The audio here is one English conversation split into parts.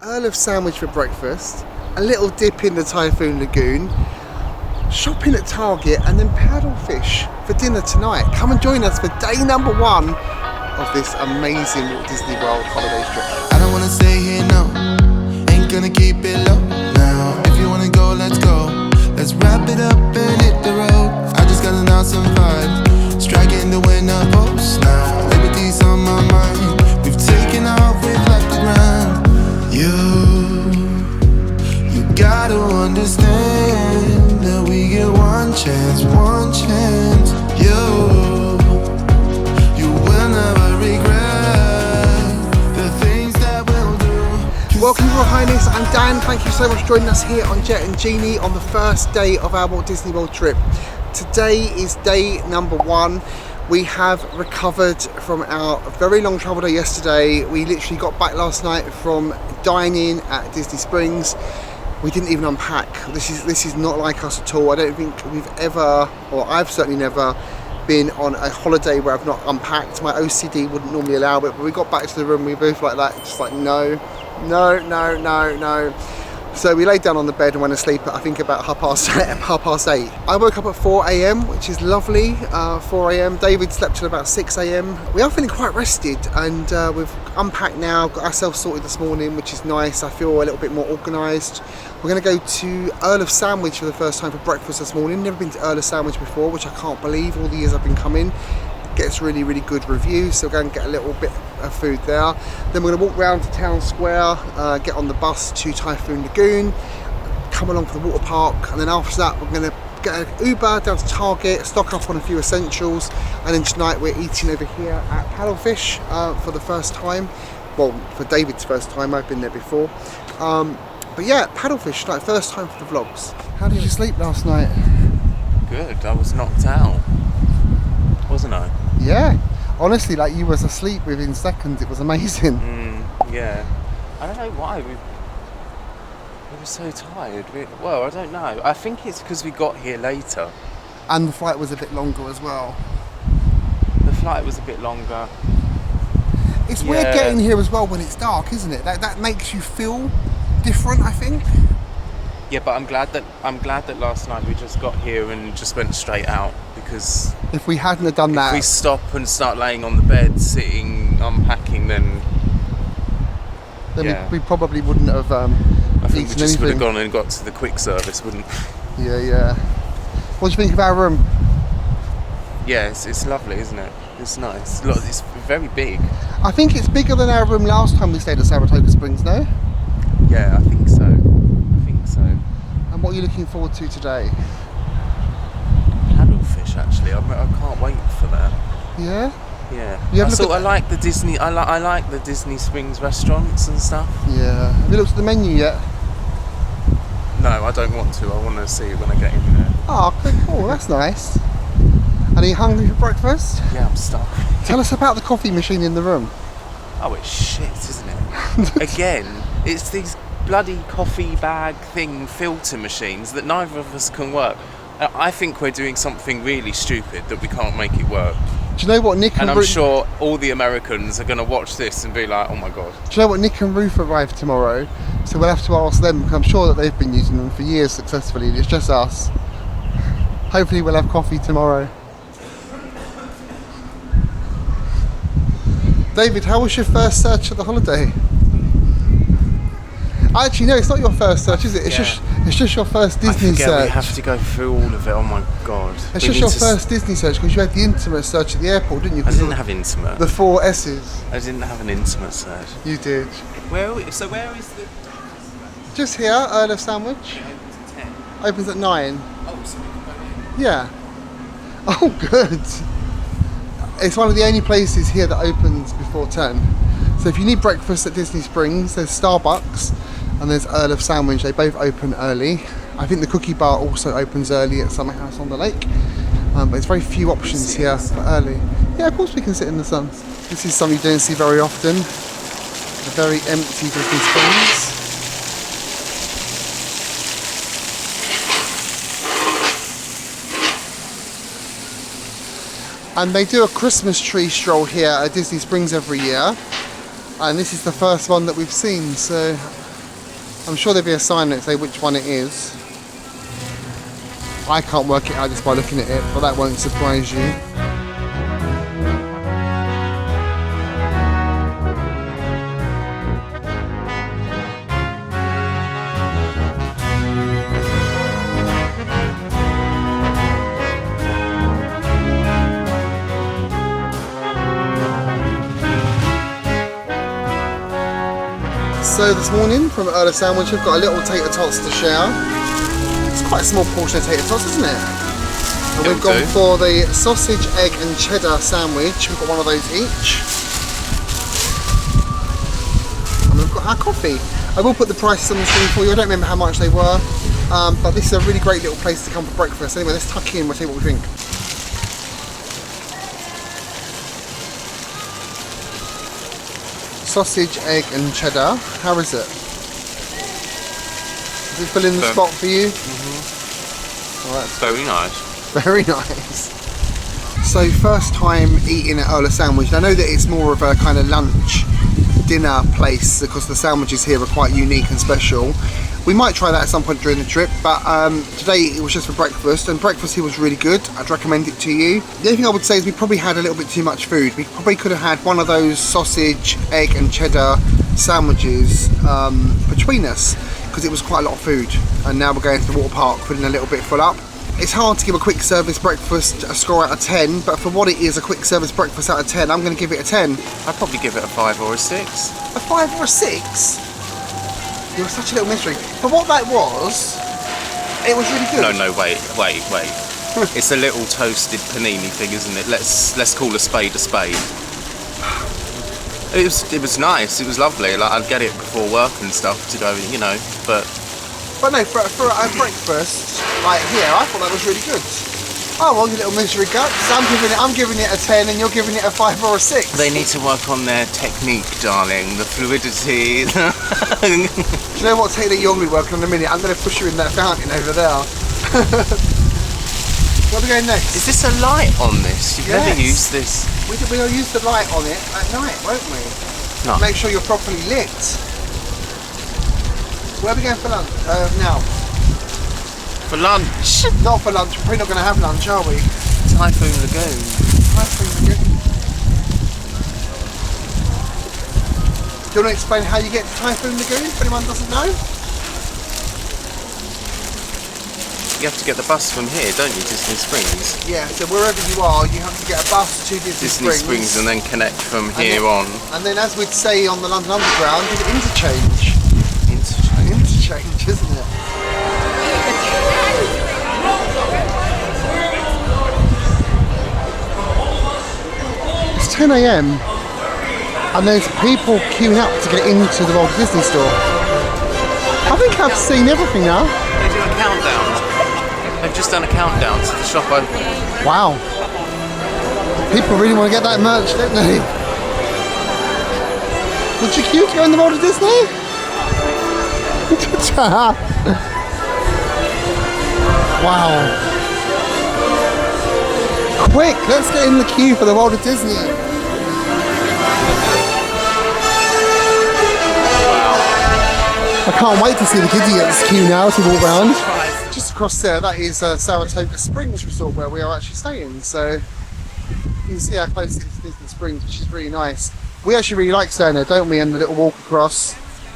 Earl of Sandwich for breakfast, a little dip in the Typhoon Lagoon, shopping at Target, and then Paddlefish for dinner tonight. Come and join us for day number 1 of this amazing Walt Disney World holiday trip. I don't wanna stay here, no. Ain't gonna keep it low now. If you wanna go, let's go. Let's wrap it up and hit the road. I just got an awesome vibe, striking the winner post now. Liberty's on my mind. We've taken off, we've left the ground. You gotta understand that we get one chance. You will never regret the things that we'll do. Welcome, Your Highness. I'm Dan. Thank you so much for joining us here on Jet and Genie on the first day of our Walt Disney World trip. Today is day number 1. We have recovered from our very long travel day yesterday. We literally got back last night from dining at Disney Springs. We didn't even unpack. This is not like us at all. I don't think we've ever, or I've certainly never, been on a holiday where I've not unpacked. My OCD wouldn't normally allow it, but we got back to the room, we were both like that, just like no. So we laid down on the bed and went to sleep at I think about half past 8. I woke up at 4 a.m, which is lovely. 4 a.m. David slept till about 6 a.m. We are feeling quite rested, and we've unpacked now, got ourselves sorted this morning, which is nice. I feel a little bit more organised. We're going to go to Earl of Sandwich for the first time for breakfast this morning. Never been to Earl of Sandwich before, which I can't believe. All the years I've been coming, gets really good reviews, so we'll go and get a little bit of food there. Then we're going to walk round to Town Square, get on the bus to Typhoon Lagoon, come along for the water park, and then after that we're going to get an Uber down to Target, stock up on a few essentials, and then tonight we're eating over here at Paddlefish for the first time. Well, for David's first time. I've been there before. But yeah, Paddlefish, like first time for the vlogs. How did you sleep last night? Good, I was knocked out, wasn't I? Yeah, honestly, like you was asleep within seconds. It was amazing. Yeah, I don't know why we were so tired. Well, I don't know. I think it's because we got here later. And the flight was a bit longer as well. The flight was a bit longer. It's weird getting here as well when it's dark, isn't it? That makes you feel different, I think. Yeah, but I'm glad that last night we just got here and just went straight out, because if we hadn't have done that, if we stop and start laying on the bed, sitting, unpacking, then we probably wouldn't have I think we just anything. would have gone and got to the quick service, wouldn't we? Yeah. What do you think of our room? Yeah, it's lovely, isn't it? It's nice. Look, it's very big. I think it's bigger than our room last time we stayed at Saratoga Springs, no? Yeah, I think so. And what are you looking forward to today? Paddlefish, actually. I can't wait for that. Yeah? Yeah. I like the Disney. I like the Disney Springs restaurants and stuff. Yeah. Have you looked at the menu yet? No, I don't want to. I want to see it when I get in there. Oh, okay, cool. That's nice. And are you hungry for breakfast? Yeah, I'm starving. Tell us about the coffee machine in the room. Oh, it's shit, isn't it? Again, it's these bloody coffee bag thing filter machines that neither of us can work. I think we're doing something really stupid that we can't make it work. Do you know what Nick and I'm sure all the Americans are going to watch this and be like, oh my god. Do you know what, Nick and Ruth arrive tomorrow, so we'll have to ask them, because I'm sure that they've been using them for years successfully, and it's just us. Hopefully we'll have coffee tomorrow. David, how was your first search of the holiday? Actually, no, it's not your first search, is it? It's just your first Disney search. We have to go through all of it. Oh my god! It's just your first Disney search, because you had the intimate search at the airport, didn't you? I didn't have intimate. The 4 S's. I didn't have an intimate search. You did. Where is the? Just here, Earl of Sandwich. It opens at 10. Opens at 9. Oh, so we can go in. Yeah. Oh, good. It's one of the only places here that opens before 10. So if you need breakfast at Disney Springs, there's Starbucks and there's Earl of Sandwich. They both open early. I think the cookie bar also opens early at Summer House on the Lake. But there's very few options here for early. Yeah, of course we can sit in the sun. This is something you don't see very often. A very empty Disney Springs. And they do a Christmas tree stroll here at Disney Springs every year, and this is the first one that we've seen, so I'm sure there'll be a sign that say which one it is. I can't work it out just by looking at it, but that won't surprise you. So this morning from Earl of Sandwich, we've got a little tater tots to share. It's quite a small portion of tater tots, isn't it? And we've gone for the sausage, egg and cheddar sandwich. We've got one of those each. And we've got our coffee. I will put the prices on the screen for you. I don't remember how much they were. But this is a really great little place to come for breakfast. Anyway, let's tuck in, we'll see what we think. Sausage, egg and cheddar. How is it? Is it filling the spot for you? Mm-hmm. Oh, that's very nice. Very nice. So first time eating at Earl of Sandwich. I know that it's more of a kind of lunch, dinner place because the sandwiches here are quite unique and special. We might try that at some point during the trip, but today it was just for breakfast, and breakfast here was really good. I'd recommend it to you. The only thing I would say is we probably had a little bit too much food. We probably could have had one of those sausage, egg and cheddar sandwiches between us, because it was quite a lot of food. And now we're going to the water park, feeling a little bit full up. It's hard to give a quick service breakfast a score out of 10, but for what it is, a quick service breakfast out of 10, I'm going to give it a 10. I'd probably give it a 5 or a 6. A 5 or a 6? You're such a little mystery. For what that was, it was really good. No, wait. It's a little toasted panini thing, isn't it? Let's call a spade a spade. It was nice. It was lovely. Like, I'd get it before work and stuff to go, you know. But no, for a breakfast like here, I thought that was really good. Oh well, you little misery guts. I'm giving it a 10, and you're giving it a 5 or a 6. They need to work on their technique, darling. The fluidity. Do you know what technique you're going to be working on in a minute? I'm going to push you in that fountain over there. Where are we going next? Is this a light on this? You've never used this. We'll use the light on it at night, won't we? No. Make sure you're properly lit. Where are we going for lunch? Now. For lunch? Not for lunch. We're probably not going to have lunch, are we? Typhoon Lagoon. Typhoon Lagoon. Do you want to explain how you get to Typhoon Lagoon, if anyone doesn't know? You have to get the bus from here, don't you, Disney Springs? Yeah, so wherever you are, you have to get a bus to Disney Springs and then connect from here on. And then, as we'd say on the London Underground, do the interchange. Interchange, isn't it? It's 10 AM and there's people queuing up to get into the Walt Disney store. I think I've seen everything now. They do a countdown. They've just done a countdown to the shop opening. Wow. People really want to get that merch, don't they? Would you queue to go in the Walt Disney? Wow. Quick, let's get in the queue for the Walt Disney. I can't wait to see the idiots queue now as we walk round. Just across there, that is Saratoga Springs Resort where we are actually staying. So you can see how close it is to Disney Springs, which is really nice. We actually really like staying there, don't we? And the little walk across.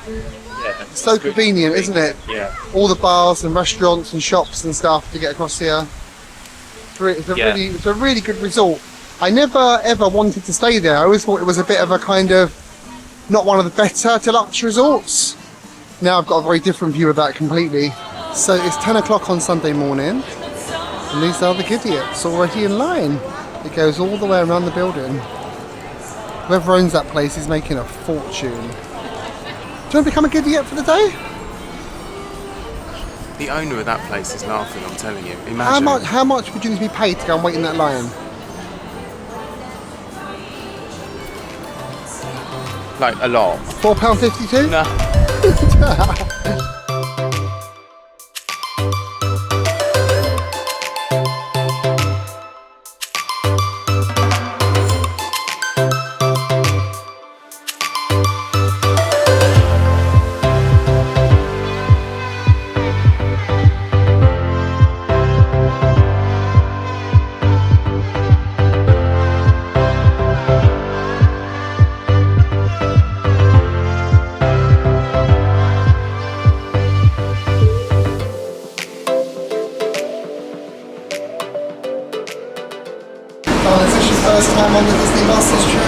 Yeah, it's so convenient, isn't it? Yeah. All the bars and restaurants and shops and stuff to get across here. It's a really good resort. I never ever wanted to stay there. I always thought it was a bit of a kind of not one of the better deluxe resorts. Now I've got a very different view of that completely. So it's 10 o'clock on Sunday morning, and these are the idiots already in line. It goes all the way around the building. Whoever owns that place is making a fortune. Do you want to become a idiot for the day? The owner of that place is laughing, I'm telling you. Imagine. How much would you need to be paid to go and wait in that line? Like a lot. £4.52? No. fastest trip?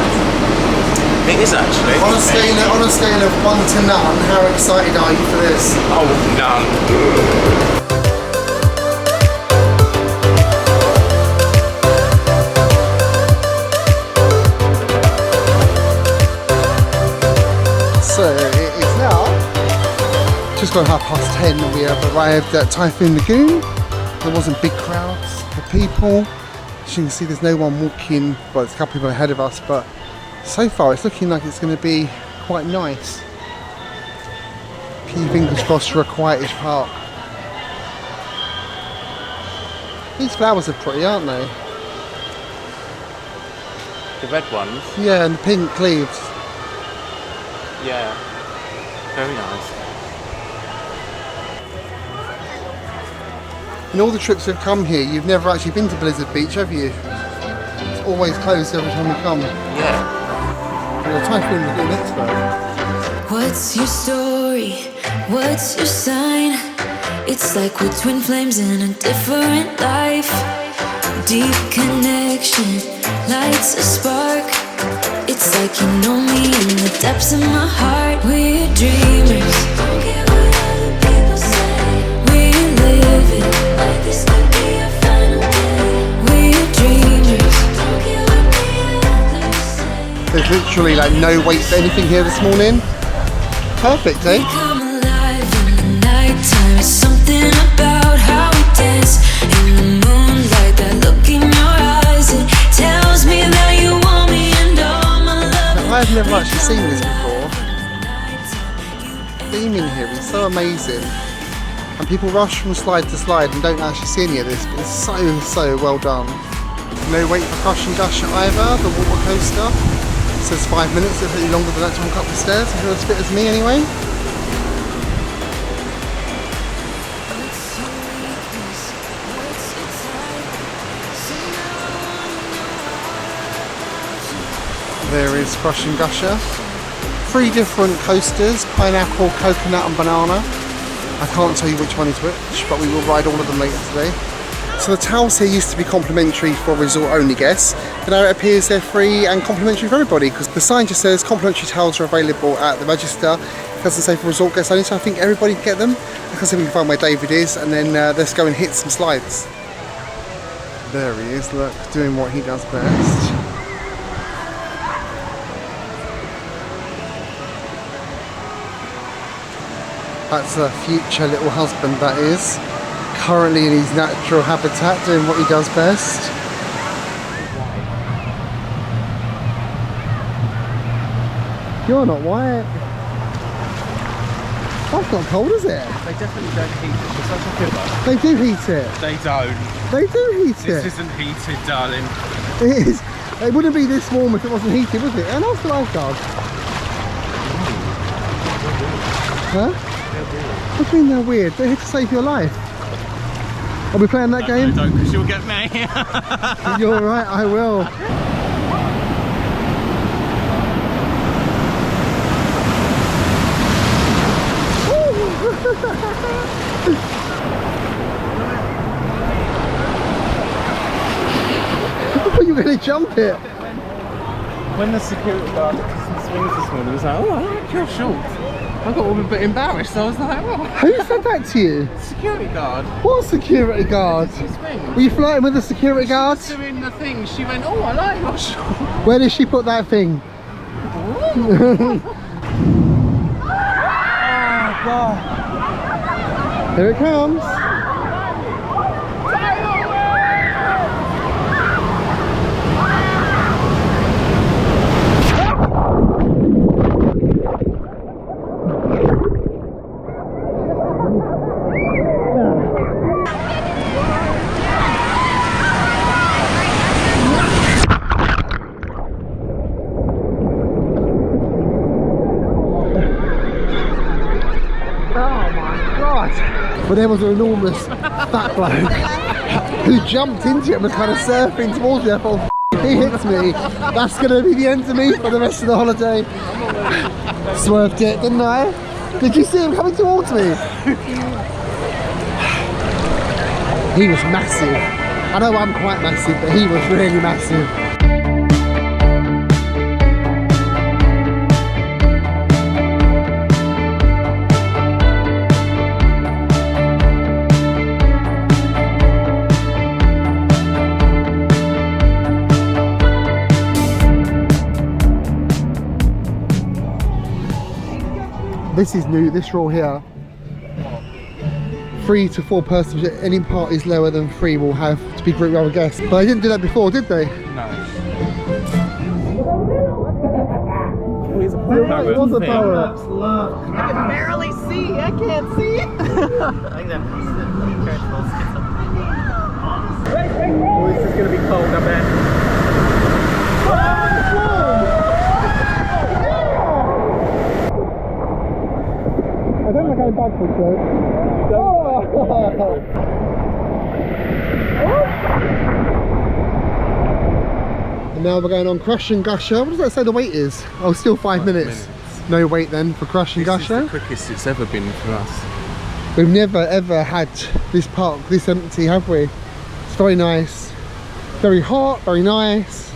It is actually. On a scale of 1 to none, how excited are you for this? Oh, none. So it is now just gone 10:30 and we have arrived at Typhoon Lagoon. There wasn't big crowds of people. As you can see, there's no one walking, well, there's a couple people ahead of us, but so far it's looking like it's going to be quite nice. Keep fingers crossed for a quietish park. These flowers are pretty, aren't they? The red ones? Yeah, and the pink leaves. Yeah. Very nice. In all the trips we've come here, you've never actually been to Blizzard Beach, have you? It's always closed every time we come. Yeah. You're a Typhoon Lagoon expert. What's your story? What's your sign? It's like we're twin flames in a different life. Deep connection lights a spark. It's like you know me in the depths of my heart. We're dreamers. Don't care what other people say. We live it like this could be our final day. We're dreamers. Don't care what the others say. There's literally like no wait for anything here this morning. Perfect, eh? Come alive in the nighttime. It's something about how we dance in the moonlight. That look in your eyes, it tells me that you want me and all my love. I've never actually seen this before. The theming here is so amazing. And people rush from slide to slide and don't actually see any of this, but it's so well done. No wait for Crush and Gush either, the water coaster. It says 5 minutes, it'll take you longer than that to walk up the stairs if you're as fit as me anyway. There is Crush and Gusher. 3 different coasters, pineapple, coconut and banana. I can't tell you which one is which, but we will ride all of them later today. So the towels here used to be complimentary for resort only guests, but now it appears they're free and complimentary for everybody because the sign just says complimentary towels are available at the register. It doesn't say for resort guests only, so I think everybody can get them. Let's see if we can find where David is and then let's go and hit some slides. There he is, look, doing what he does best. That's a future little husband, that is. Currently in his natural habitat, doing what he does best. You're not white. That's not cold, is it? They definitely don't heat it. It's like a killer. They do heat it. They don't. They do heat it. This isn't heated, darling. It is. It wouldn't be this warm if it wasn't heated, would it? And that's the lifeguard. Huh? What do you mean they're weird? They're here to save your life. Are we playing that game? No, don't, because you'll get me. You're right, I will. I thought you were going to jump it. When the security guard took some swings this morning, he was like, oh, I like your shorts. I got a bit embarrassed. I was like, oh. Who said that to you? Security guard. What security guard? Were you flirting with the security guard? She was doing the thing. She went, oh, I like your shorts. Where did she put that thing? Oh, God. Here it comes. But there was an enormous fat bloke who jumped into it and was kind of surfing towards me. I thought, if he hits me, that's going to be the end of me for the rest of the holiday. Swerved it, didn't I? Did you see him coming towards me? He was massive. I know I'm quite massive, but he was really massive. this is new, this rule here. 3 to 4 persons, any parties lower than 3 will have to be grouped with other guests. But they didn't do that before, did they? No. It was a power. I can barely see. I can't see. I think that means that Paddlefish gets up. Oh, this is gonna be cold, I bet. I don't like going backwards though. And now we're going on Crush and Gusher. What does that say the wait is? Oh, still 5 minutes. No wait then for Crush and Gusher. This is the quickest it's ever been for us. We've never ever had this park this empty, have we? It's very nice. Very hot, very nice.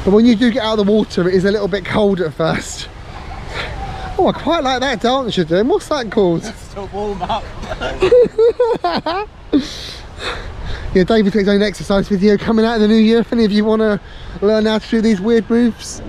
But when you do get out of the water, it is a little bit cold at first. Oh, I quite like that dance you're doing. What's that called? Just to warm up. Yeah, David takes his own exercise video coming out in the new year. If any of you want to learn how to do these weird moves.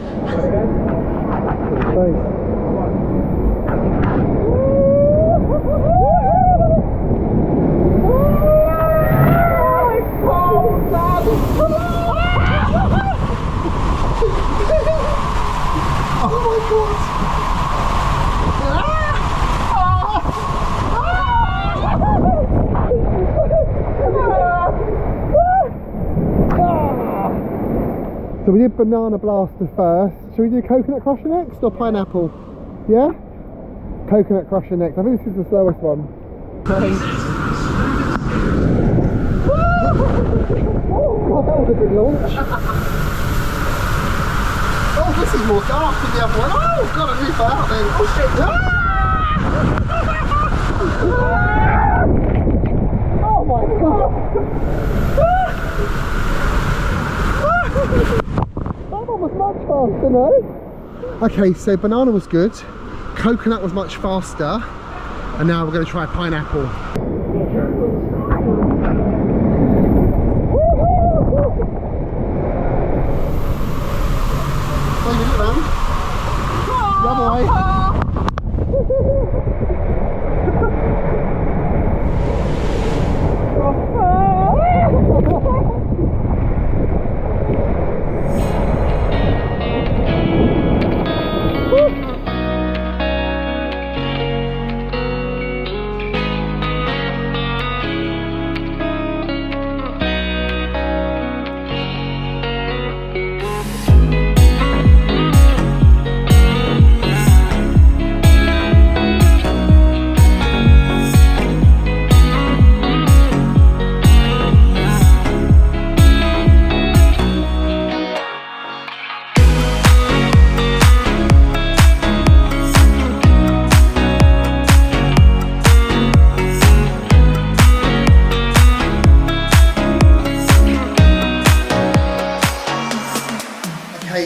So we did Banana Blaster first. Should we do Coconut Crusher next or Pineapple? Yeah? Coconut Crusher next. I think this is the slowest one. Oh god, that was a good launch. Oh, this is more dark than the other one. Oh god, I really fell out then. Oh shit. Oh my god. That one was much faster, no? Okay, so banana was good, coconut was much faster, and now we're going to try pineapple. The other way.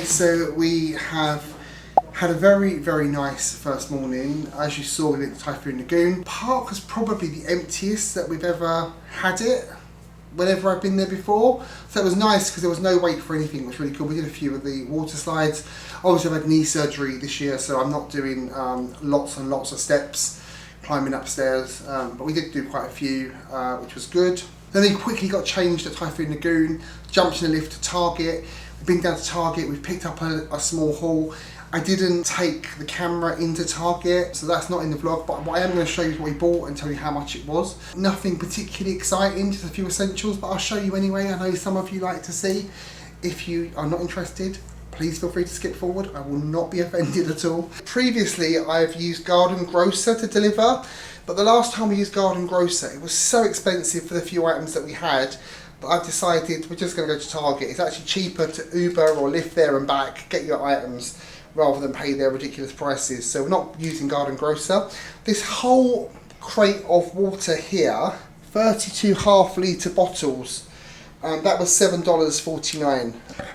So we have had a very, very nice first morning. As you saw, we went to Typhoon Lagoon. Park was probably the emptiest that we've ever had it, whenever I've been there before. So it was nice because there was no wait for anything. It was really cool. We did a few of the water slides. Obviously I've had knee surgery this year, so I'm not doing lots and lots of steps, climbing upstairs. But we did do quite a few, which was good. Then we quickly got changed at Typhoon Lagoon, jumped in a lift to Target. We've been down to Target, we've picked up a small haul. I didn't take the camera into Target, so that's not in the vlog, but what I am going to show you is what we bought and tell you how much it was. Nothing particularly exciting, just a few essentials, but I'll show you anyway. I know some of you like to see. If you are not interested, please feel free to skip forward. I will not be offended at all. Previously, I've used Garden Grocer to deliver, but the last time we used Garden Grocer, it was so expensive for the few items that we had, that I've decided we're just going to go to Target. It's actually cheaper to Uber or Lyft there and back, get your items, rather than pay their ridiculous prices. So we're not using Garden Grocer. This whole crate of water here, 32 half-litre bottles, that was $7.49.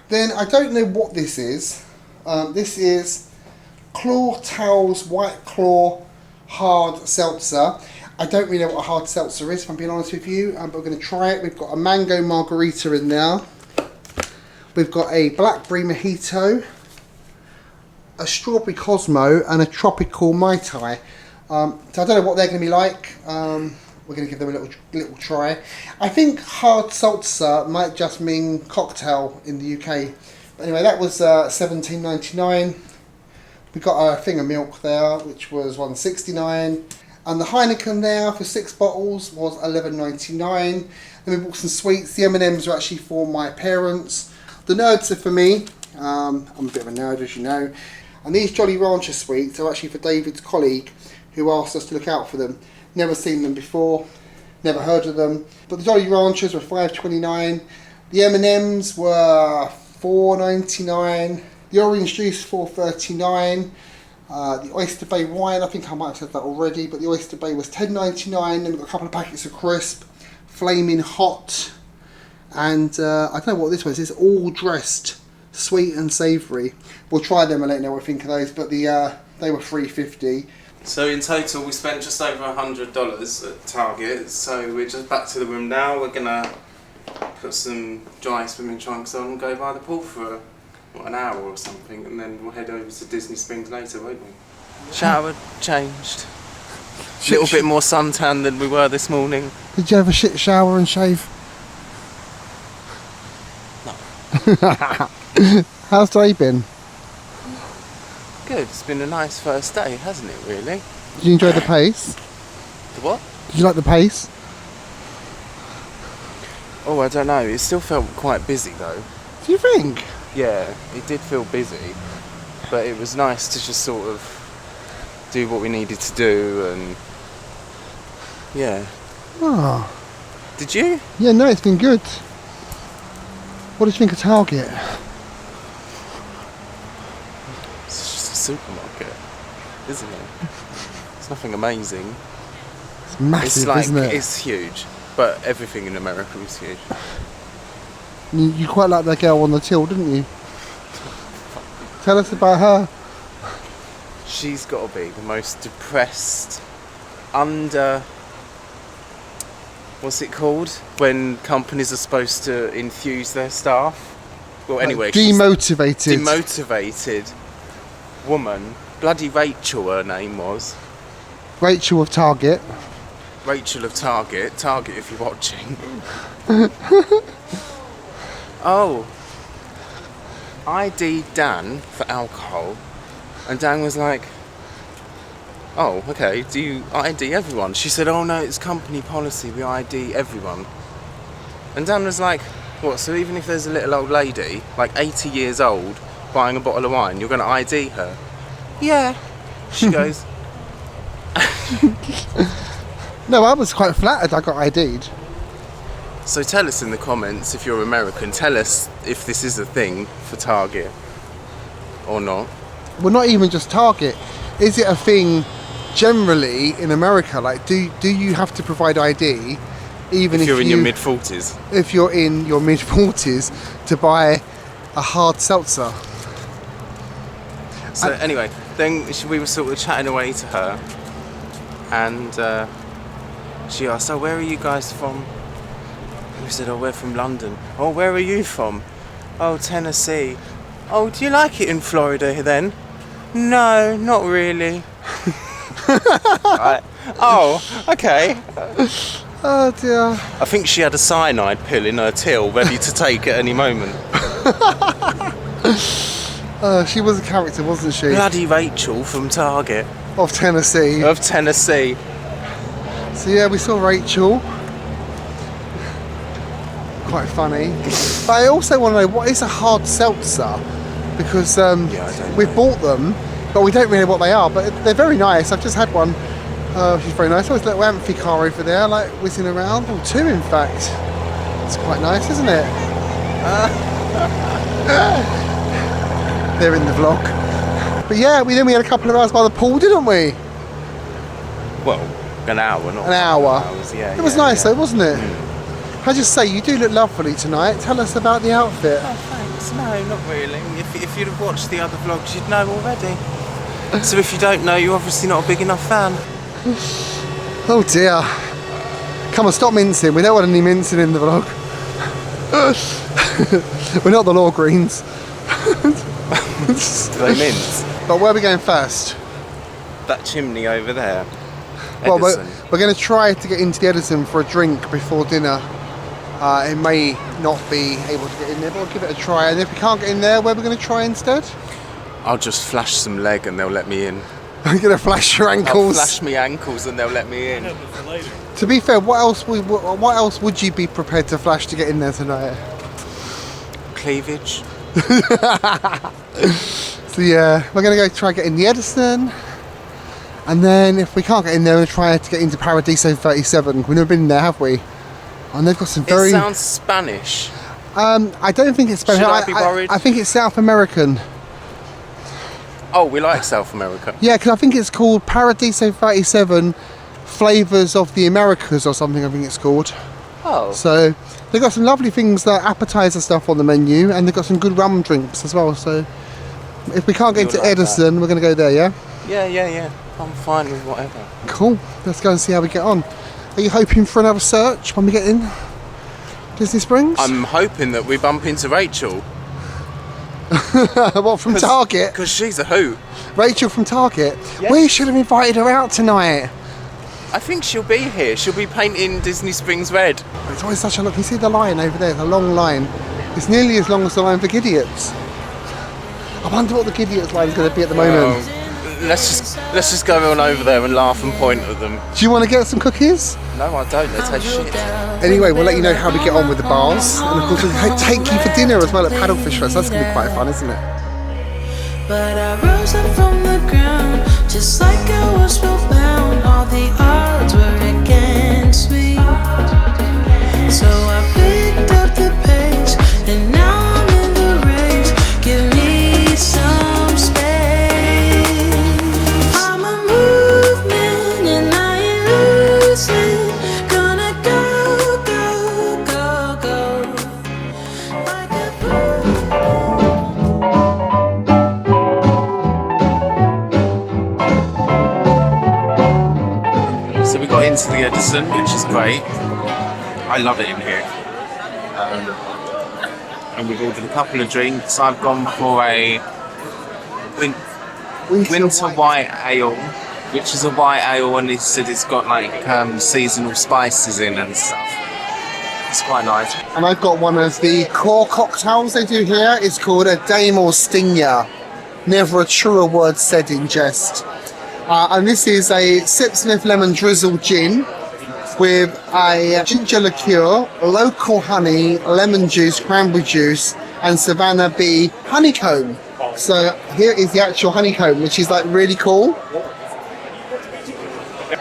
Then I don't know what this is. This is Claw Towels White Claw Hard Seltzer. I don't really know what a hard seltzer is, if I'm being honest with you, but we're going to try it. We've got a mango margarita in there. We've got a blackberry mojito. a strawberry Cosmo and a tropical Mai Tai. So I don't know what they're going to be like. We're going to give them a little try. I think hard seltzer might just mean cocktail in the UK. But anyway, that was $17.99. We got a thing of milk there, which was $1.69. And the Heineken there for 6 bottles was $11.99. Then we bought some sweets. The M&Ms are actually for my parents. The Nerds are for me. I'm a bit of a nerd, as you know. And these Jolly Rancher sweets are actually for David's colleague, who asked us to look out for them. Never seen them before, never heard of them. But the Jolly Ranchers were $5.29. The M&Ms were $4.99. The orange juice $4.39. The Oyster Bay wine, I think I might have said that already, but the Oyster Bay was $10.99. Then we've got a couple of packets of crisp, flaming hot, and I don't know what this was. It's all dressed sweet and savoury. We'll try them and let you know what we think of those. But they were $3.50. So in total, we spent just over $100 at Target. So we're just back to the room now. We're gonna put some dry swimming trunks on and go by the pool for an hour or something, and then we'll head over to Disney Springs later, won't we? Showered, changed. A little bit more suntan than we were this morning. Did you have a shit shower and shave? No. How's day been? Good. It's been a nice first day, hasn't it, really? Did you enjoy the pace? The what? Did you like the pace? Oh, I don't know. It still felt quite busy, though. Do you think? Yeah, it did feel busy, but it was nice to just sort of do what we needed to do, and yeah. Oh. Did you? Yeah, no, it's been good. What did you think of Target? It's just a supermarket, isn't it? It's nothing amazing. It's massive, It's like, isn't it? it's huge, but everything in America is huge. You quite like that girl on the till, didn't you? Tell us about her. She's got to be the most depressed, what's it called? When companies are supposed to infuse their staff? Well, anyway. Demotivated. Demotivated woman. Bloody Rachel, her name was. Rachel of Target. Rachel of Target. Target, if you're watching. Oh. ID Dan for alcohol. And Dan was like, oh, okay, do you ID everyone? She said, oh no, it's company policy, we ID everyone. And Dan was like, what, so even if there's a little old lady, like 80 years old, buying a bottle of wine, you're going to ID her? Yeah. She goes... No, I was quite flattered I got ID'd. So tell us in the comments, if you're American, tell us if this is a thing for Target or not. Well, not even just Target. Is it a thing generally in America? Like, do you have to provide ID even if you're in your mid-40s? If you're in your mid-40s to buy a hard seltzer? So anyway, then we were sort of chatting away to her, and she asked, oh, where are you guys from? And we said, oh, we're from London. Oh, where are you from? Oh, Tennessee. Oh, do you like it in Florida then? No, not really. Right. Oh, okay. Oh dear. I think she had a cyanide pill in her till ready to take at any moment. She was a character, wasn't she? Bloody Rachel from Target. Of Tennessee. Of Tennessee. So yeah, we saw Rachel. Quite funny. But I also want to know, what is a hard seltzer? Because we've bought them, but we don't really know what they are. But they're very nice. I've just had one. She's very nice. There's a little amphi car over there, like whizzing around. Oh, two in fact. It's quite nice, isn't it? They're in the vlog. But yeah, we had a couple of hours by the pool, didn't we? Well, an hour, not an hour. Hours, yeah. It was nice though, wasn't it? I just say, you do look lovely tonight. Tell us about the outfit. Oh, thanks. No, not really. If you'd have watched the other vlogs, you'd know already. So if you don't know, you're obviously not a big enough fan. Oh dear. Come on, stop mincing. We don't want any mincing in the vlog. We're not the Law Greens. Do they mince? But where are we going first? That chimney over there. Well, Edison. we're going to try to get into the Edison for a drink before dinner. It may not be able to get in there, but we'll give it a try. And if we can't get in there, where are we going to try instead? I'll just flash some leg and they'll let me in. I'm going to flash your ankles. I'll flash me ankles and they'll let me in. To be fair, what else would you be prepared to flash to get in there tonight? Cleavage. So yeah, we're going to go try get in the Edison. And then if we can't get in there, we'll try to get into Paradiso 37. We've never been there, have we? And they've got some very... It sounds Spanish. I don't think it's Spanish. Should I be worried? I think it's South American. Oh, we like South America. Yeah, because I think it's called Paradiso 37 Flavors of the Americas or something, I think it's called. Oh. So they've got some lovely things, like appetizer stuff on the menu, and they've got some good rum drinks as well. So if we can't get into like Edison, we're going to go there, yeah? Yeah. I'm fine with whatever. Cool. Let's go and see how we get on. Are you hoping for another search when we get in Disney Springs? I'm hoping that we bump into Rachel. What, from Target? Because she's a hoot. Rachel from Target? Yeah. We should have invited her out tonight. I think she'll be here. She'll be painting Disney Springs red. It's always such a look. You see the line over there, the long line. It's nearly as long as the line for Gidiots. I wonder what the Gidiots line is going to be at the moment. Let's just go on over there and laugh and point at them. Do you want to get some cookies? No, I don't. They taste shit. Anyway, we'll let you know how we get on with the bars. And of course, we'll take you for dinner as well at Paddlefish Fest. That's going to be quite fun, isn't it? But I rose up from the ground, just like I was spellbound. All the odds were against me. So I picked up the pace, and now I'm in the race. Give me some space. I'm a movement, and I ain't losing. Gonna go, go, go, go. Like a So we got into the Edison, which is great. I love it in here. And we've ordered a couple of drinks. I've gone for a winter white ale, which is a white ale, and it said it's got like seasonal spices in and stuff. It's quite nice. And I've got one of the core cocktails they do here. It's called a Dame or Stinger. Never a truer word said in jest. And this is a Sipsmith Lemon Drizzle Gin with a ginger liqueur, local honey, lemon juice, cranberry juice, and Savannah Bee honeycomb. So here is the actual honeycomb, which is like really cool.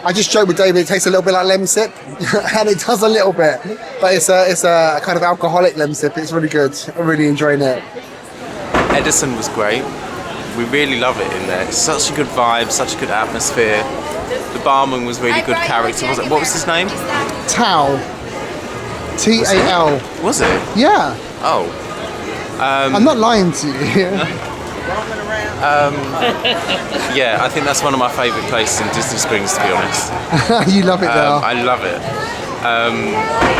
I just joked with David, it tastes a little bit like Lemsip, and it does a little bit, but it's a kind of alcoholic Lemsip. It's really good. I'm really enjoying it. Edison was great. We really love it in there. It's such a good vibe, such a good atmosphere. The barman was really good character, wasn't it? What was his name? Tal. T-A-L. Was it? Yeah. Oh. I'm not lying to you. Yeah, I think that's one of my favourite places in Disney Springs, to be honest. You love it there. I love it.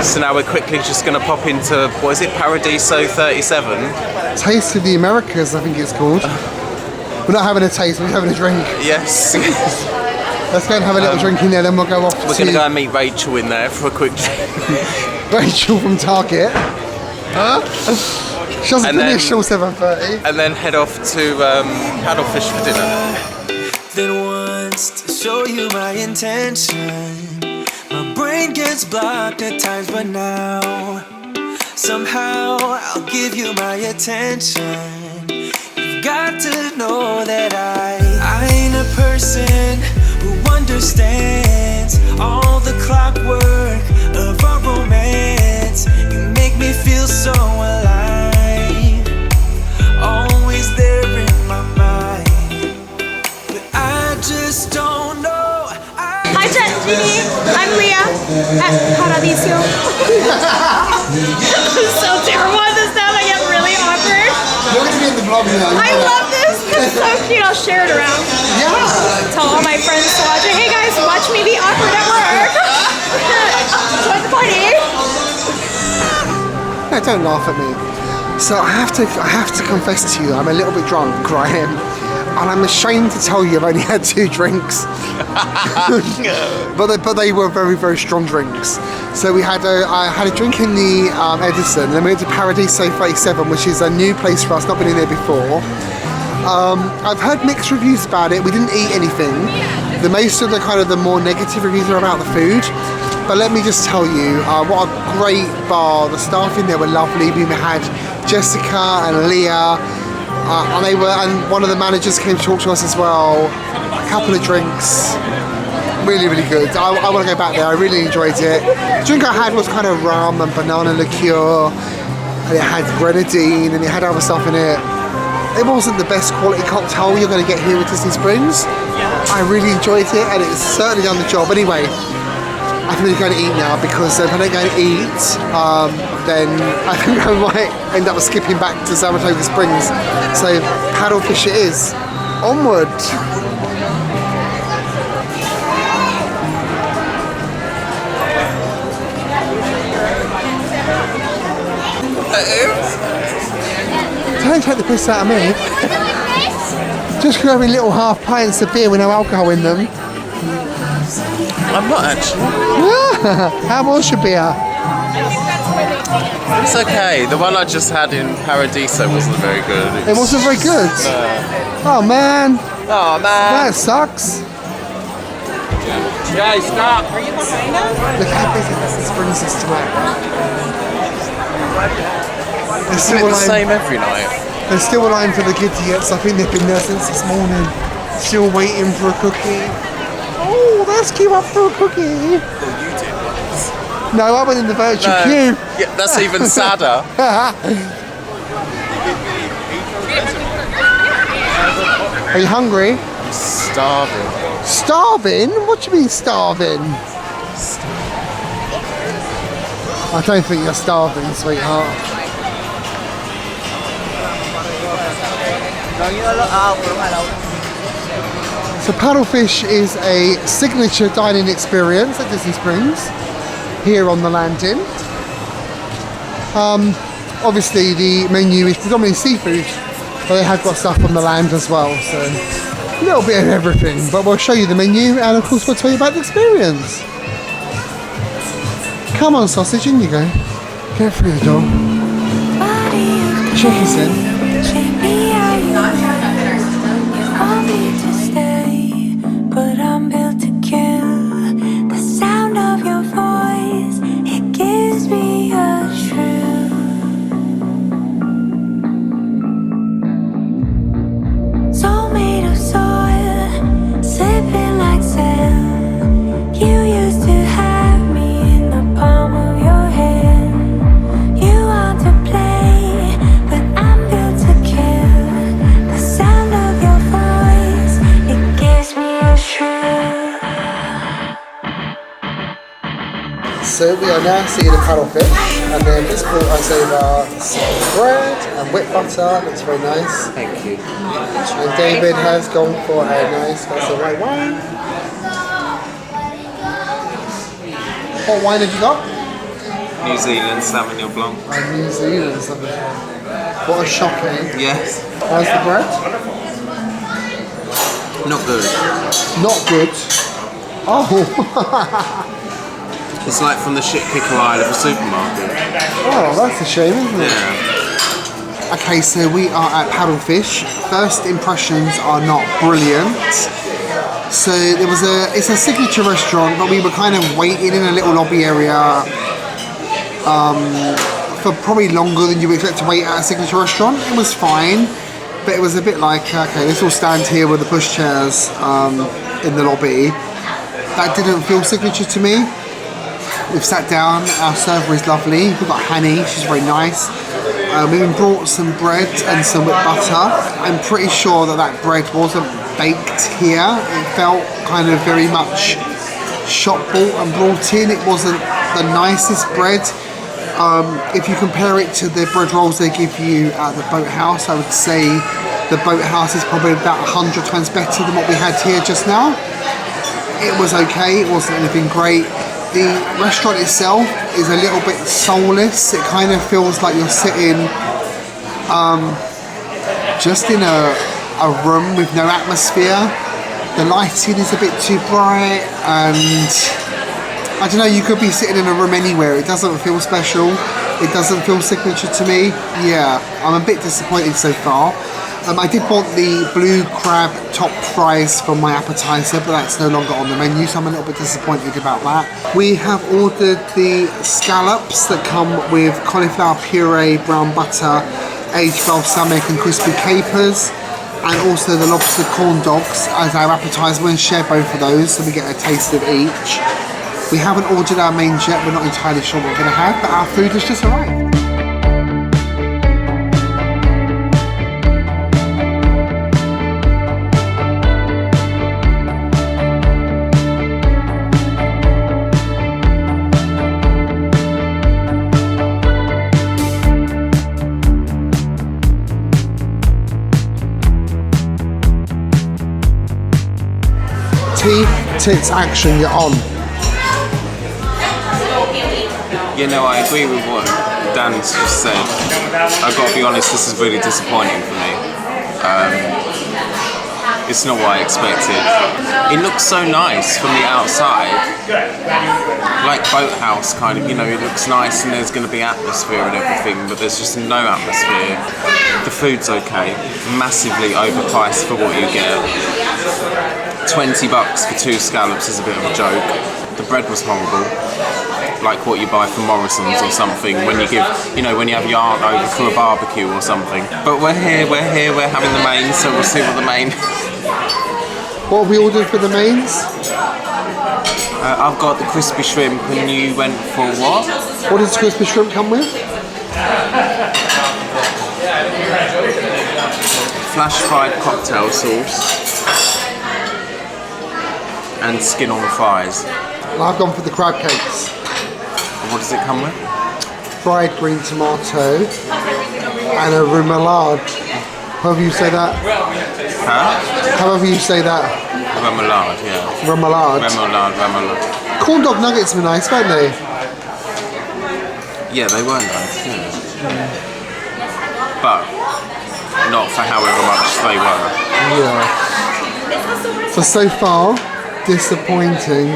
So now we're quickly just going to pop into, what is it, Paradiso 37? Taste of the Americas, I think it's called. We're not having a taste, we're having a drink. Yes. Let's go and have a little drink in there, then we'll go off We're going to go and meet Rachel in there for a quick drink. Rachel from Target. Huh? She doesn't finish till 7:30. And then head off to Paddlefish for dinner. Then once to show you my intention, my brain gets blocked at times, but now somehow I'll give you my attention. You've got to know that I ain't a person who understands all the clockwork of our romance. You make me feel so alive, always there in my mind, but I just don't know. Hi, Genie. I'm Leah at Paradiso. This is so terrible at this time. I get really awkward. You're going to be in the vlog now. I love this. This is so cute. I'll share it around. Yeah. Tell all my friends to watch it. Hey guys, watch me be awkward at work. Join the party. No, don't laugh at me. So I have to confess to you, I'm a little bit drunk, Graham. and I'm ashamed to tell you I've only had 2 drinks. but they were very, very strong drinks. So I had a drink in the Edison, then we went to Paradiso 37, which is a new place for us, not been in there before. I've heard mixed reviews about it. We didn't eat anything. Most of the more negative reviews are about the food. But let me just tell you, what a great bar. The staff in there were lovely. We had Jessica and Leah, and one of the managers came to talk to us as well. A couple of drinks. Really, really good. I want to go back there. I really enjoyed it. The drink I had was kind of rum and banana liqueur, and it had grenadine, and it had other stuff in it. It wasn't the best quality cocktail you're going to get here at Disney Springs. I really enjoyed it, and it's certainly done the job. Anyway, I think we're going to eat now, because if I don't go and eat, then I think I might end up skipping back to Saratoga Springs. So Paddlefish it is. Onward. Don't take the piss out of me. Just grabbing little half pints of beer with no alcohol in them. I'm not actually. How was your beer? It's okay. The one I just had in Paradiso wasn't very good. It wasn't very good? Oh man. Oh man. That sucks. Guys, stop. Are you behind us? Look how busy this brings us to Isn't it the same every night? There's still a line for the idiots. I think they've been there since this morning. Still waiting for a cookie. Oh, let's queue up for a cookie. Well, you did once. No, I went in the virtual queue. Yeah, that's even sadder. Are you hungry? I'm starving. Starving? What do you mean starving? I don't think you're starving, sweetheart. So Paddlefish is a signature dining experience at Disney Springs, here on the landing. Obviously the menu is predominantly seafood, but they have got stuff on the land as well, so a little bit of everything. But we'll show you the menu, and of course we'll tell you about the experience. Come on, sausage, in you go. Get through the door. Check us in. But I'm built to kill. The sound of your voice, it gives me a shrill. Soul made of soil, slipping like sand. You used to have me in the palm of your hand. You want to play, but I'm built to kill. The sound of your voice, it gives me a shrill. So we are now seeing a paddlefish, and then this brought us over some bread and whipped butter. Looks very nice. Thank you. And David has gone for a nice glass of white wine. What wine have you got? New Zealand Sauvignon Blanc. Oh, New Zealand something. What a shocking. Yes. How's the bread? Not good. Not good. Oh. It's like from the shit kicker aisle of a supermarket. Oh, that's a shame, isn't it? Yeah. Okay, so we are at Paddlefish. First impressions are not brilliant. So it's a signature restaurant, but we were kind of waiting in a little lobby area for probably longer than you would expect to wait at a signature restaurant. It was fine, but it was a bit like, okay, let's all stand here with the pushchairs in the lobby. That didn't feel signature to me. We've sat down, our server is lovely, we've got Hanny, she's very nice. We even brought some bread and some whipped butter. I'm pretty sure that bread wasn't baked here. It felt kind of very much shop bought and brought in. It wasn't the nicest bread. If you compare it to the bread rolls they give you at the Boathouse, I would say the Boathouse is probably about 100 times better than what we had here just now. It was okay, it wasn't anything great. The restaurant itself is a little bit soulless. It kind of feels like you're sitting just in a a room with no atmosphere. The lighting is a bit too bright, and I don't know, you could be sitting in a room anywhere. It doesn't feel special. It doesn't feel signature to me. Yeah, I'm a bit disappointed so far. I did want the blue crab top fries from my appetizer, but that's no longer on the menu, so I'm a little bit disappointed about that. We have ordered the scallops that come with cauliflower puree, brown butter, aged balsamic and crispy capers, and also the lobster corn dogs as our appetizer. We're going to share both of those so we get a taste of each. We haven't ordered our mains yet, we're not entirely sure what we're going to have, but our food has just arrived. Teeth, tits, action, you're on. You know, I agree with what Dan's just said. I've got to be honest, this is really disappointing for me. It's not what I expected. It looks so nice from the outside, like boathouse kind of, you know, it looks nice and there's going to be atmosphere and everything, but there's just no atmosphere. The food's okay, massively overpriced for what you get. $20 for 2 scallops is a bit of a joke. The bread was horrible, like what you buy from Morrison's or something when you give, you know, when you have your aunt over for a barbecue or something. But we're here, we're having the mains, so we'll see what the main. What have we ordered for the mains? I've got the crispy shrimp, and you went for what? What does crispy shrimp come with? Flash fried cocktail sauce and skin on fries. I've gone for the crab cakes. And what does it come with? Fried green tomato and a remoulade. However you say that. Huh? However you say that. Remoulade, yeah. Remoulade. Remoulade. Corn dog nuggets were nice, weren't they? Yeah, they were nice, yeah. But not for however much they were. Yeah. So far, disappointing.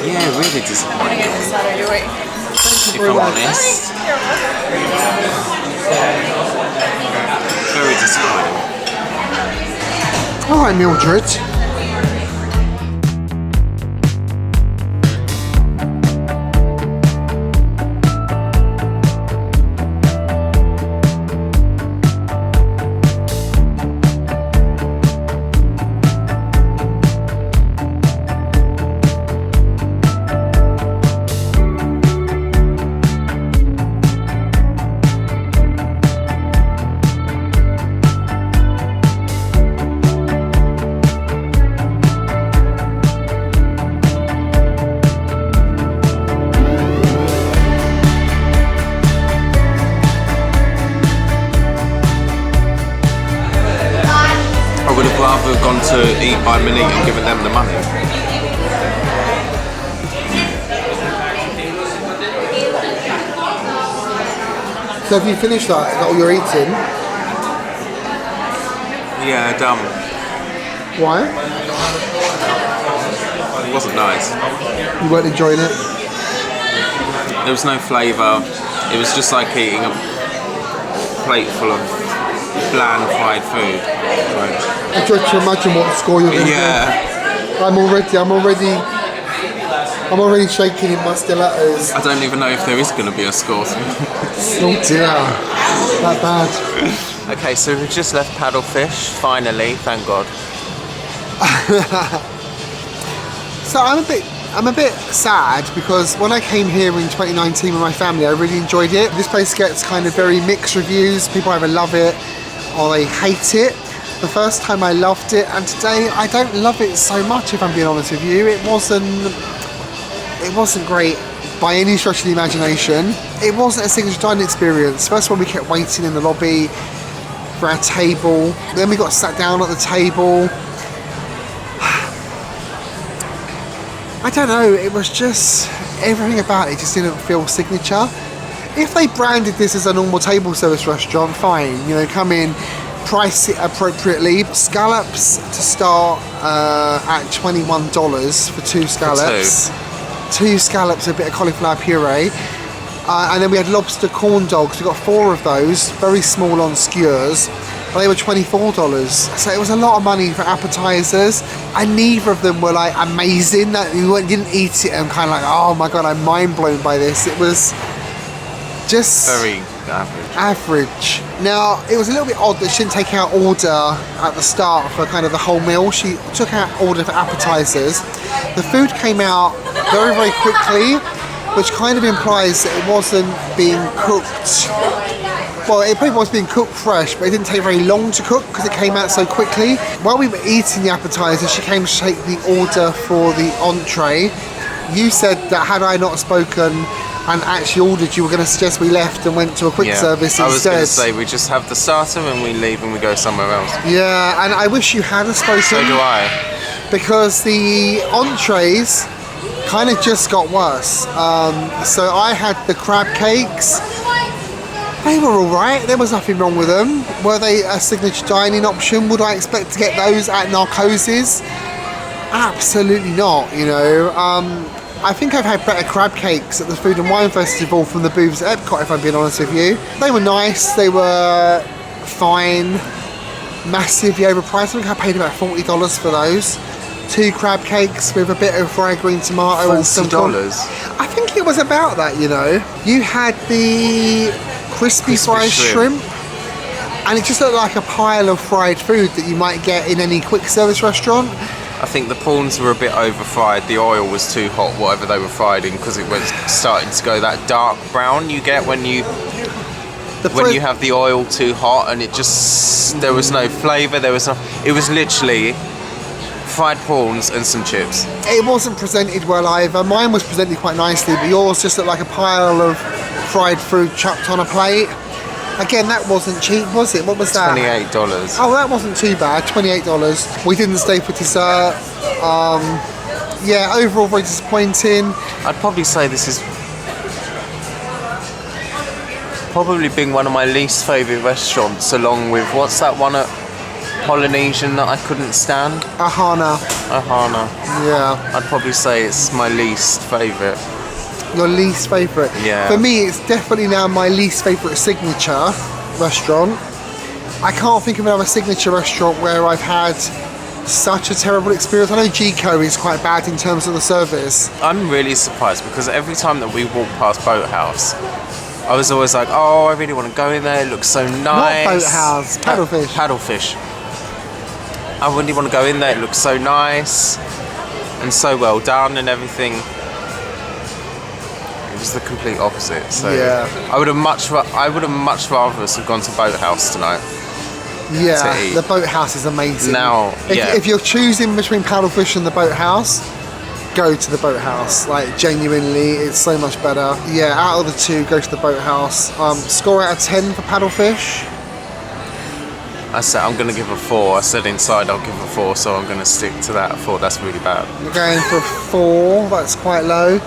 Yeah, really disappointing. If I'm honest. Very disappointing. Alright, Mildred. Rather gone to eat by minute and given them the money. So have you finished that? Is that all you're eating? Yeah, dumb. Why? It wasn't nice. You weren't enjoying it? There was no flavour. It was just like eating a plate full of bland fried food. Right. I try to imagine what score you're going to Yeah. I'm already shaking in my stilettos. I don't even know if there is going to be a score. Oh dear, that bad. Okay, so we've just left Paddlefish, finally, thank God. So I'm a bit sad because when I came here in 2019 with my family, I really enjoyed it. This place gets kind of very mixed reviews. People either love it or they hate it. The first time I loved it, and today I don't love it so much, if I'm being honest with you. It wasn't great by any stretch of the imagination. It wasn't a signature dining experience. First of all, we kept waiting in the lobby for our table. Then we got sat down at the table. I don't know, it was just, everything about it just didn't feel signature. If they branded this as a normal table service restaurant, fine, you know, come in, price it appropriately. Scallops to start at $21 for 2 scallops. 2 scallops, a bit of cauliflower puree. And then we had lobster corn dogs. We got 4 of those, very small on skewers. They were $24. So it was a lot of money for appetizers. And neither of them were like amazing. That you didn't eat it and kind of like, oh my God, I'm mind blown by this. It was just very average. Now, it was a little bit odd that she didn't take out order at the start for kind of the whole meal. She took out order for appetizers. The food came out very, very quickly, which kind of implies that it wasn't being cooked. Well, it probably was being cooked fresh, but it didn't take very long to cook because it came out so quickly. While we were eating the appetizers, she came to take the order for the entree. You said that had I not spoken and actually ordered, you were going to suggest we left and went to a quick service instead. I was going to say we just have the starter and we leave and we go somewhere else. Yeah, and I wish you had spoken. So do I. Because the entrees kind of just got worse. So I had the crab cakes. They were all right. There was nothing wrong with them. Were they a signature dining option? Would I expect to get those at Narcosis? Absolutely not, you know. I think I've had better crab cakes at the Food and Wine Festival from the booths at Epcot, if I'm being honest with you. They were nice. They were fine. Massively overpriced. I think I paid about $40 for those. 2 crab cakes with a bit of fried green tomato and some $40? I think it was about that, you know. You had the crispy fried shrimp, and it just looked like a pile of fried food that you might get in any quick service restaurant. I think the prawns were a bit over fried. The oil was too hot, whatever they were fried in, because it was starting to go that dark brown you get when you have the oil too hot, and it just, there was no flavour. It was literally fried prawns and some chips. It wasn't presented well either. Mine was presented quite nicely, but yours just looked like a pile of fried food chucked on a plate. Again, that wasn't cheap, was it? What was that? $28. Oh, that wasn't too bad. $28. We didn't stay for dessert. Yeah, overall very disappointing. I'd probably say this is probably been one of my least favourite restaurants, along with, what's that one at Polynesian that I couldn't stand? Ahana. Yeah. I'd probably say it's my least favourite. Your least favourite? Yeah. For me, it's definitely now my least favourite signature restaurant. I can't think of another signature restaurant where I've had such a terrible experience. I know Gico is quite bad in terms of the service. I'm really surprised because every time that we walk past Boathouse, I was always like, oh, I really want to go in there, it looks so nice. Not Boathouse, Paddlefish. Paddlefish. I really want to go in there, it looks so nice and so well done and everything. It was the complete opposite. So yeah. I would have much rather us have gone to Boathouse tonight. Yeah, the Boathouse is amazing. Now, if you're choosing between Paddlefish and the Boathouse, go to the Boathouse. Like, genuinely, it's so much better. Yeah, out of the two, go to the Boathouse. Score out of 10 for Paddlefish. I said I'm going to give a 4. I said inside I'll give a 4, so I'm going to stick to that 4. That's really bad. You're going for a 4. That's quite low.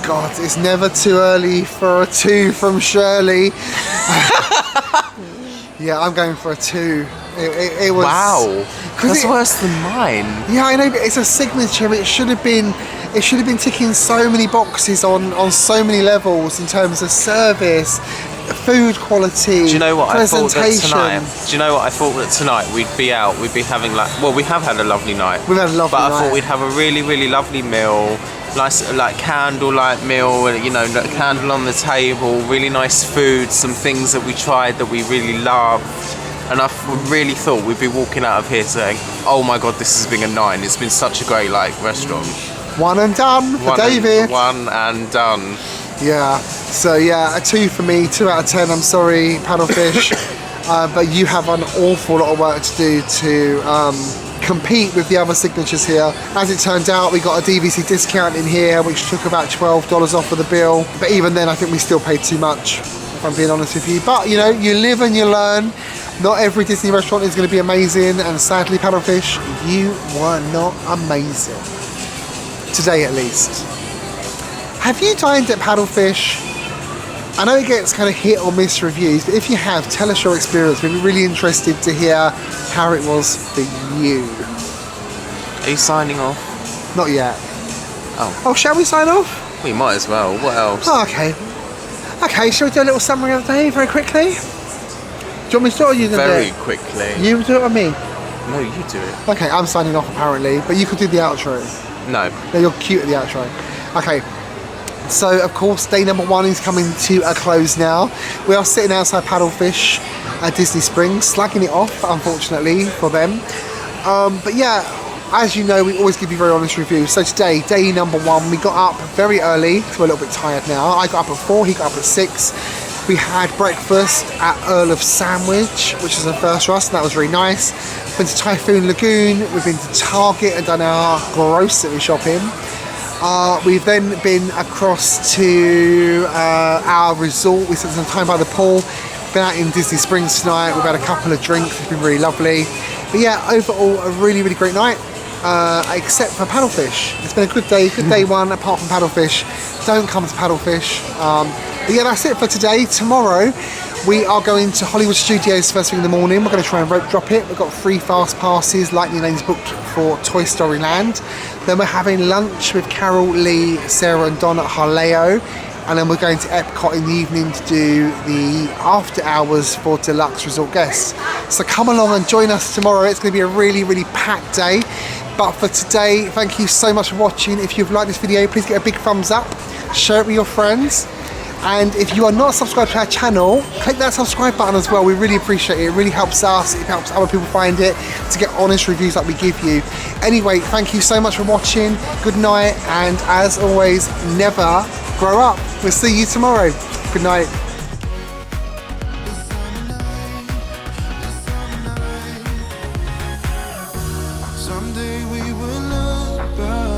God, it's never too early for a 2 from Shirley. Yeah, I'm going for a 2. It was... Wow, that's worse than mine. Yeah, I know, but it's a signature. It should have been ticking so many boxes on so many levels in terms of service, food quality, Do you know what presentation. I thought that tonight? Do you know what I thought that tonight we'd be out, we'd be having like, well, we have had a lovely night. We've had a lovely night. But I thought we'd have a really, really lovely meal, nice like candlelight meal, you know, candle on the table, really nice food, some things that we tried that we really loved. And I really thought we'd be walking out of here saying, oh my God, this has been a 9. It's been such a great restaurant. One and done for David. One and done. Yeah, so yeah, a 2 for me, 2 out of 10, I'm sorry, Paddlefish. But you have an awful lot of work to do to compete with the other signatures here. As it turned out, we got a DVC discount in here, which took about $12 off of the bill. But even then, I think we still paid too much, if I'm being honest with you. But, you know, you live and you learn. Not every Disney restaurant is going to be amazing, and sadly, Paddlefish, you were not amazing. Today, at least. Have you dined at Paddlefish I know it gets kind of hit or miss reviews, but if you have, tell us your experience. We'd be really interested to hear how it was for you. Are you signing off? Not yet. Oh, shall we sign off? we might as well. What else? Oh, okay. Okay, shall we do a little summary of the day very quickly? Do you want me to do it or you gonna Very do it? quickly. You do it or me? No, you do it. Okay, I'm signing off apparently, but you could do the outro. No. No, you're cute at the outro. Okay. So, of course, day number 1 is coming to a close now. We are sitting outside Paddlefish at Disney Springs, slagging it off, unfortunately, for them. But yeah, as you know, we always give you very honest reviews. So today, day number 1, we got up very early, so we're a little bit tired now. I got up at 4, he got up at 6. We had breakfast at Earl of Sandwich, which is the first for us, and that was really nice. Been to Typhoon Lagoon, we've been to Target and done our grocery shopping. We've then been across to our resort. We spent some time by the pool. Been out in Disney Springs tonight. We've had a couple of drinks. It's been really lovely. But yeah, overall a really, really great night. Except for Paddlefish. It's been a good day 1 apart from Paddlefish. Don't come to Paddlefish. But yeah, that's it for today. Tomorrow we are going to Hollywood Studios first thing in the morning. We're going to try and rope drop it. We've got 3 fast passes, lightning lanes booked for Toy Story Land. Then we're having lunch with Carol, Lee, Sarah and Don at Harleo. And then we're going to Epcot in the evening to do the after hours for deluxe resort guests. So come along and join us tomorrow. It's going to be a really, really packed day. But for today, thank you so much for watching. If you've liked this video, please get a big thumbs up. Share it with your friends. And if you are not subscribed to our channel, click that subscribe button as well. We really appreciate it. It really helps us. It helps other people find it to get honest reviews like we give you. Anyway, thank you so much for watching. Good night. And as always, never grow up. We'll see you tomorrow. Good night. Someday we will look back